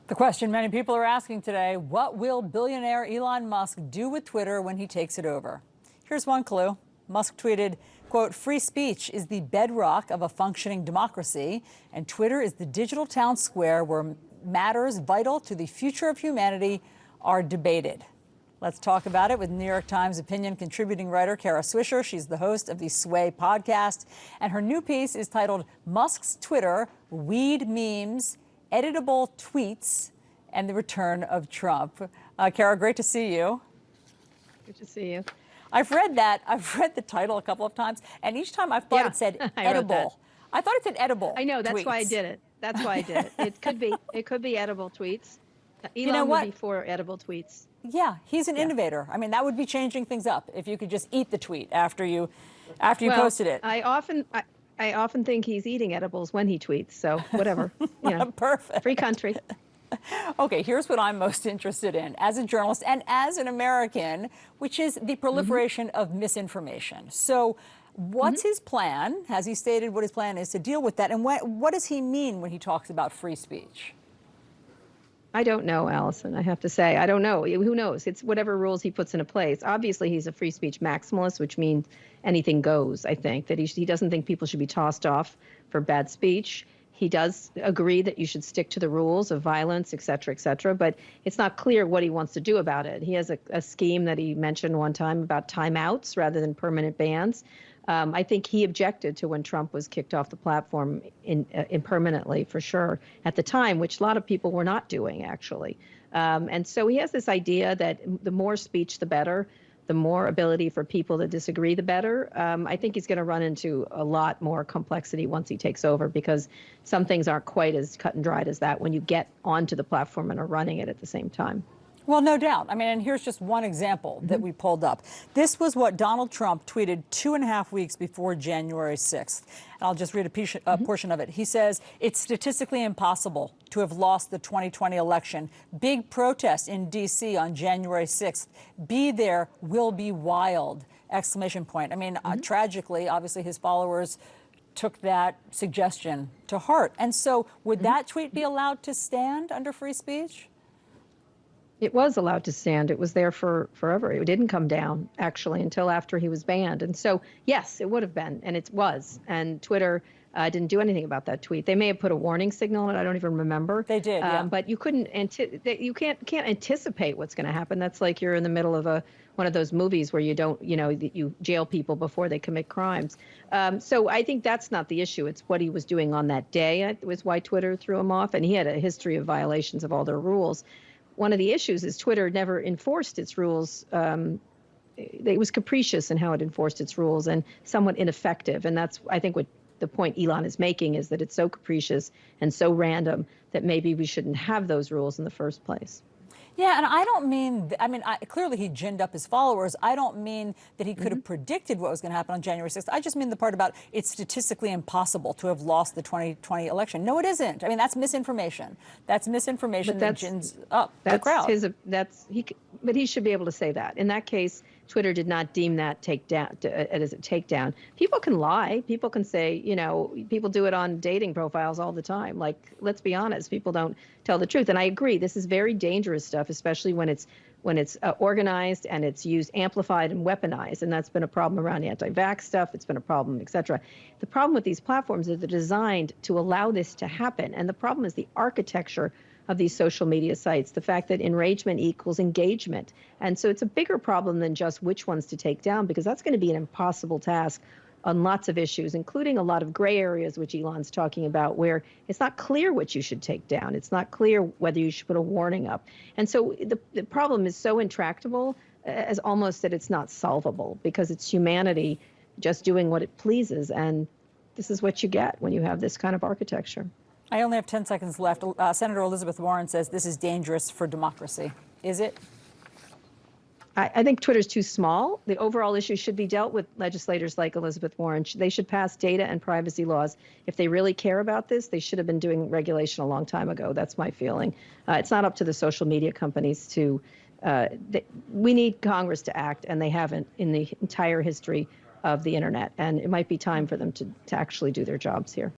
The question many people are asking today, what will billionaire Elon Musk do with Twitter when he takes it over? Here's one clue. Musk tweeted, quote, "Free speech is the bedrock of a functioning democracy, and Twitter is the digital town square where matters vital to the future of humanity are debated." Let's talk about it with New York Times opinion contributing writer Kara Swisher. She's the host of the Sway podcast, and her new piece is titled Musk's Twitter, Weed Memes, Editable Tweets, and the Return of Trump. Kara, great to see you. Good to see you. I've read the title a couple of times, and each time I've thought it said edible. I thought it said edible. I know, that's tweets. why I did it. That's why I did it. It could be edible tweets. Elon would be for edible tweets. Yeah, he's an innovator. I mean, that would be changing things up if you could just eat the tweet after you posted it. I often think he's eating edibles when he tweets, so whatever. Perfect. Free country. Okay, here's what I'm most interested in as a journalist and as an American, which is the proliferation of misinformation. So what's his plan? Has he stated what his plan is to deal with that? And what does he mean when he talks about free speech? I don't know, Allison. I have to say, I don't know. Who knows? It's whatever rules he puts into place. Obviously, he's a free speech maximalist, which means anything goes, I think, that he doesn't think people should be tossed off for bad speech. He does agree that you should stick to the rules of violence, et cetera, but it's not clear what he wants to do about it. He has a scheme that he mentioned one time about timeouts rather than permanent bans. I think he objected to when Trump was kicked off the platform impermanently, for sure, at the time, which a lot of people were not doing, actually. And so he has this idea that the more speech, the better. The more ability for people to disagree, the better. I think he's going to run into a lot more complexity once he takes over, because some things aren't quite as cut and dried as that when you get onto the platform and are running it at the same time. Well, no doubt. I mean, and here's just one example that we pulled up. This was what Donald Trump tweeted 2.5 weeks before January 6th. And I'll just read a portion of it. He says, "It's statistically impossible to have lost the 2020 election. Big protest in D.C. on January 6th. Be there, will be wild!" Exclamation point. I mean, tragically, obviously, his followers took that suggestion to heart. And so would that tweet be allowed to stand under free speech? It was allowed to stand. It was there for forever. It didn't come down, actually, until after he was banned. And so, yes, it would have been, and it was. And Twitter didn't do anything about that tweet. They may have put a warning signal on it. I don't even remember. They did, yeah. But you you can't anticipate what's going to happen. That's like you're in the middle of one of those movies where you jail people before they commit crimes. So I think that's not the issue. It's what he was doing on that day. It was why Twitter threw him off, and he had a history of violations of all their rules. One of the issues is Twitter never enforced its rules. It was capricious in how it enforced its rules and somewhat ineffective. And that's, I think, what the point Elon is making, is that it's so capricious and so random that maybe we shouldn't have those rules in the first place. Yeah, and I don't mean, clearly he ginned up his followers. I don't mean that he could have predicted what was going to happen on January 6th. I just mean the part about it's statistically impossible to have lost the 2020 election. No, it isn't. I mean, that's misinformation. That's misinformation that gins up the crowd. But he should be able to say that. In that case, Twitter did not deem that as a takedown. People can lie. People can say, people do it on dating profiles all the time. Like, let's be honest, people don't tell the truth. And I agree, this is very dangerous stuff, especially when it's organized and it's used, amplified, and weaponized. And that's been a problem around anti-vax stuff. It's been a problem, et cetera. The problem with these platforms is they're designed to allow this to happen. And the problem is the architecture of these social media sites, the fact that enragement equals engagement. And so it's a bigger problem than just which ones to take down, because that's going to be an impossible task on lots of issues, including a lot of gray areas, which Elon's talking about, where it's not clear what you should take down. It's not clear whether you should put a warning up. And so the problem is so intractable as almost that it's not solvable, because it's humanity just doing what it pleases. And this is what you get when you have this kind of architecture. I only have 10 seconds left. Senator Elizabeth Warren says this is dangerous for democracy. Is it? I think Twitter's too small. The overall issue should be dealt with legislators like Elizabeth Warren. They should pass data and privacy laws. If they really care about this, they should have been doing regulation a long time ago. That's my feeling. It's not up to the social media companies to, we need Congress to act, and they haven't in the entire history of the internet. And it might be time for them to actually do their jobs here.